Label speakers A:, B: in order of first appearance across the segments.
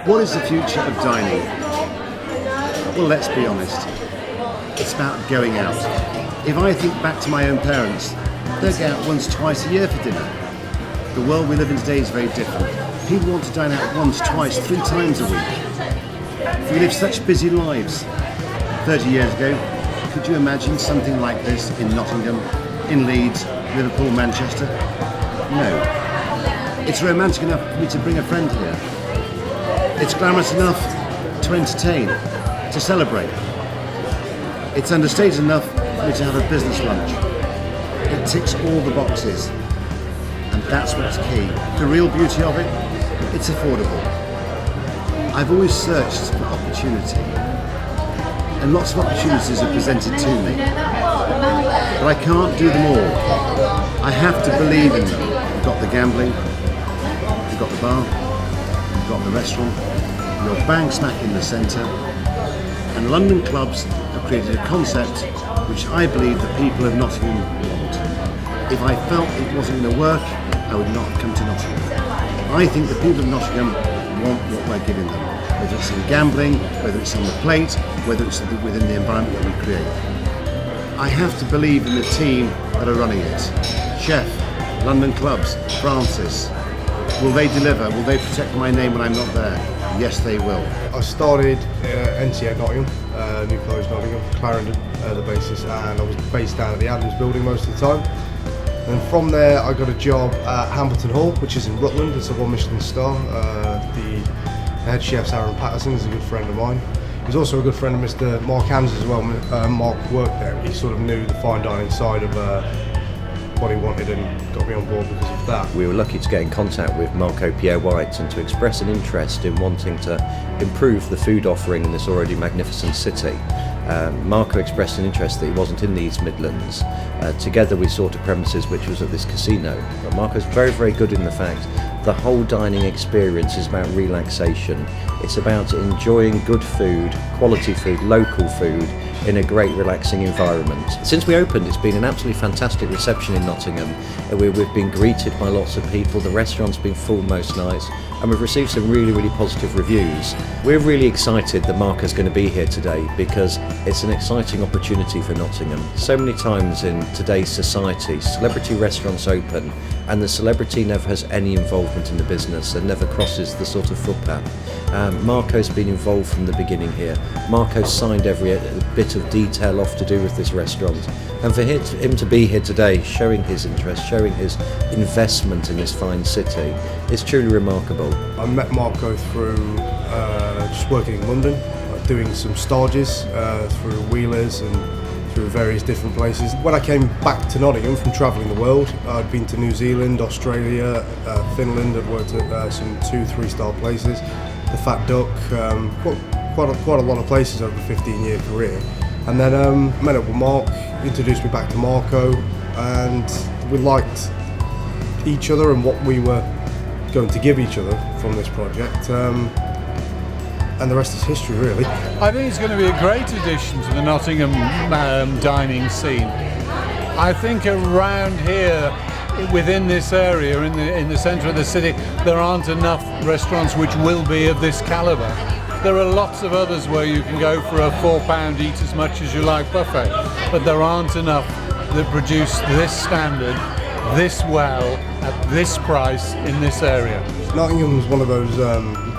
A: What is the future of dining? Well, let's be honest. It's about going out. If I think back to my own parents, they'd go out once, twice a year for dinner. The world we live in today is very different. People want to dine out once, twice, 3 times a week. We live such busy lives. 30 years ago, could you imagine something like this in Nottingham, in Leeds, Liverpool, Manchester? No. It's romantic enough for me to bring a friend here. It's glamorous enough to entertain, to celebrate. It's understated enough for me to have a business lunch. It ticks all the boxes, and that's what's key. The real beauty of it, it's affordable. I've always searched for opportunity, and lots of opportunities are presented to me, but I can't do them all. I have to believe in them. We've got the gambling, we've got the bar, we've got the restaurant, you're bang smack in the centre, and London clubs have created a concept which I believe the people of Nottingham want. If I felt it wasn't going to work, I would not have come to Nottingham. I think the people of Nottingham want what we're giving them, whether it's in gambling, whether it's on the plate, whether it's within the environment that we create. I have to believe in the team that are running it. Chef, London clubs, Francis. Will they deliver? Will they protect my name when I'm not there? Yes, they will.
B: I started NCA Nottingham, New Close Nottingham, Clarendon, the basis, and I was based down at the Adams building most of the time. And from there I got a job at Hambleton Hall, which is in Rutland. It's a 1 Michelin star. The head chef, Aaron Patterson, is a good friend of mine. He's also a good friend of Mr. Mark Hams as well. Mark worked there. He sort of knew the fine dining side of what he wanted and got me on board because of that.
C: We were lucky to get in contact with Pierre and to express an interest in wanting to improve the food offering in this already magnificent city. Marco expressed an interest that he wasn't in the East Midlands. Together we sought a premises which was at this casino. But Marco's very, very good in the fact the whole dining experience is about relaxation. It's about enjoying good food, quality food, local food in a great relaxing environment. Since we opened, it's been an absolutely fantastic reception in Nottingham. We've been greeted by lots of people, the restaurant's been full most nights, and we've received some really, really positive reviews. We're really excited that Marco's going to be here today because it's an exciting opportunity for Nottingham. So many times in today's society, celebrity restaurants open and the celebrity never has any involvement in the business and never crosses the sort of footpath. Marco's been involved from the beginning here. Marco's signed every bit of detail off to do with this restaurant, and for him to be here today showing his interest, showing his investment in this fine city is truly remarkable.
B: I met Marco through just working in London, doing some stages through Wheelers and through various different places. When I came back to Nottingham from travelling the world, I'd been to New Zealand, Australia, Finland. I'd worked at some 2-3 star places, the Fat Duck, quite a lot of places over a 15-year career. And then met up with Mark, introduced me back to Marco, and we liked each other and what we were going to give each other from this project. And the rest is history, really.
D: I think it's going to be a great addition to the Nottingham dining scene. I think around here, within this area, in the centre of the city, there aren't enough restaurants which will be of this calibre. There are lots of others where you can go for a £4 eat as much as you like buffet, but there aren't enough that produce this standard, this well, at this price in this area.
B: Nottingham's one of those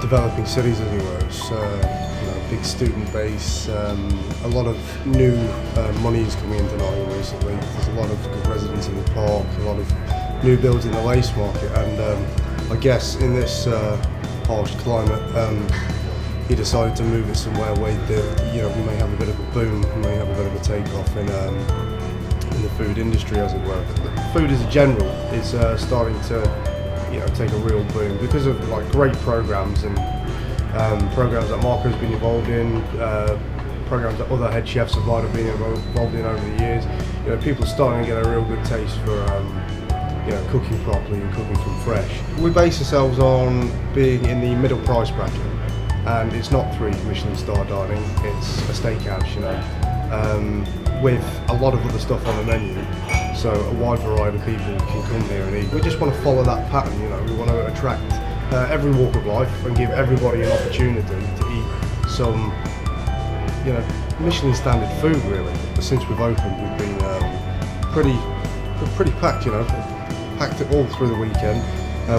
B: developing cities everywhere. It's big student base, a lot of new money is coming into Nottingham recently. There's a lot of good residents in the park, a lot of new builds in the lace market, and I guess in this harsh climate, he decided to move it somewhere where we may have a bit of a boom, we may have a bit of a takeoff in the food industry, as it were. Food as a general is starting to take a real boom because of great programs and programs that Marco's been involved in, programs that other head chefs might have been involved in over the years. People are starting to get a real good taste for cooking properly and cooking from fresh. We base ourselves on being in the middle price bracket, and it's not 3 Michelin star dining, it's a steakhouse, with a lot of other stuff on the menu, so a wide variety of people can come here and eat. We just want to follow that pattern, we want to attract every walk of life and give everybody an opportunity to eat some, you know, Michelin standard food really. Since we've opened, we've been pretty packed, you know, packed it all through the weekend.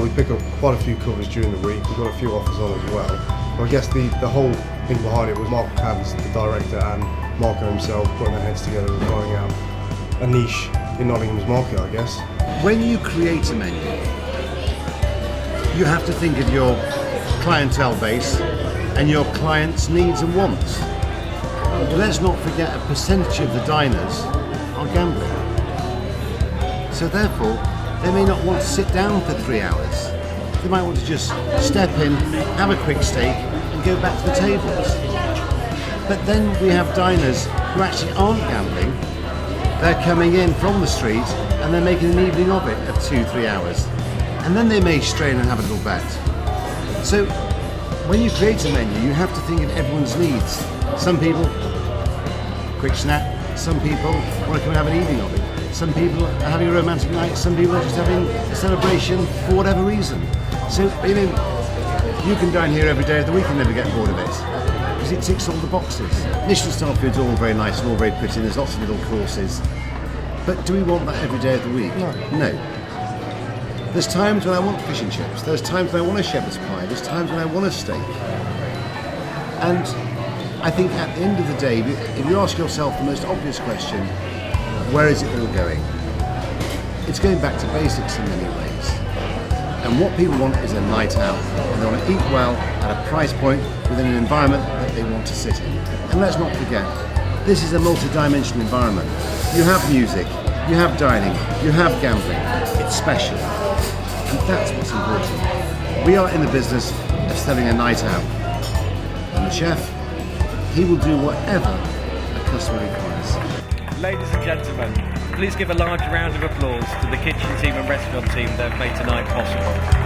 B: We pick up quite a few covers during the week. We've got a few offers on as well. But I guess the whole thing behind it was Mark Cabs, the director, and Marco himself putting their heads together and finding out a niche in Nottingham's market, I guess.
A: When you create a menu, you have to think of your clientele base and your clients' needs and wants. Let's not forget a percentage of the diners are gambling. So therefore, they may not want to sit down for 3 hours. They might want to just step in, have a quick steak, and go back to the tables. But then we have diners who actually aren't gambling. They're coming in from the street and they're making an evening of it of 2-3 hours. And then they may strain and have a little bet. So when you create a menu, you have to think of everyone's needs. Some people, quick snack. Some people want to come and have an evening of it. Some people are having a romantic night. Some people are just having a celebration for whatever reason. So, you know, you can dine here every day of the week and never get bored of it, because it ticks all the boxes. Michelin star food's all very nice and all very pretty, and there's lots of little courses. But do we want that every day of the week? No. There's times when I want fish and chips. There's times when I want a shepherd's pie. There's times when I want a steak. And I think at the end of the day, if you ask yourself the most obvious question, where is it all going? It's going back to basics in many ways. And what people want is a night out. And they want to eat well at a price point within an environment that they want to sit in. And let's not forget, this is a multi-dimensional environment. You have music, you have dining, you have gambling. It's special. And that's what's important. We are in the business of selling a night out. And the chef, he will do whatever a customer requires.
E: Ladies and gentlemen, please give a large round of applause to the kitchen team and restaurant team that have made tonight possible.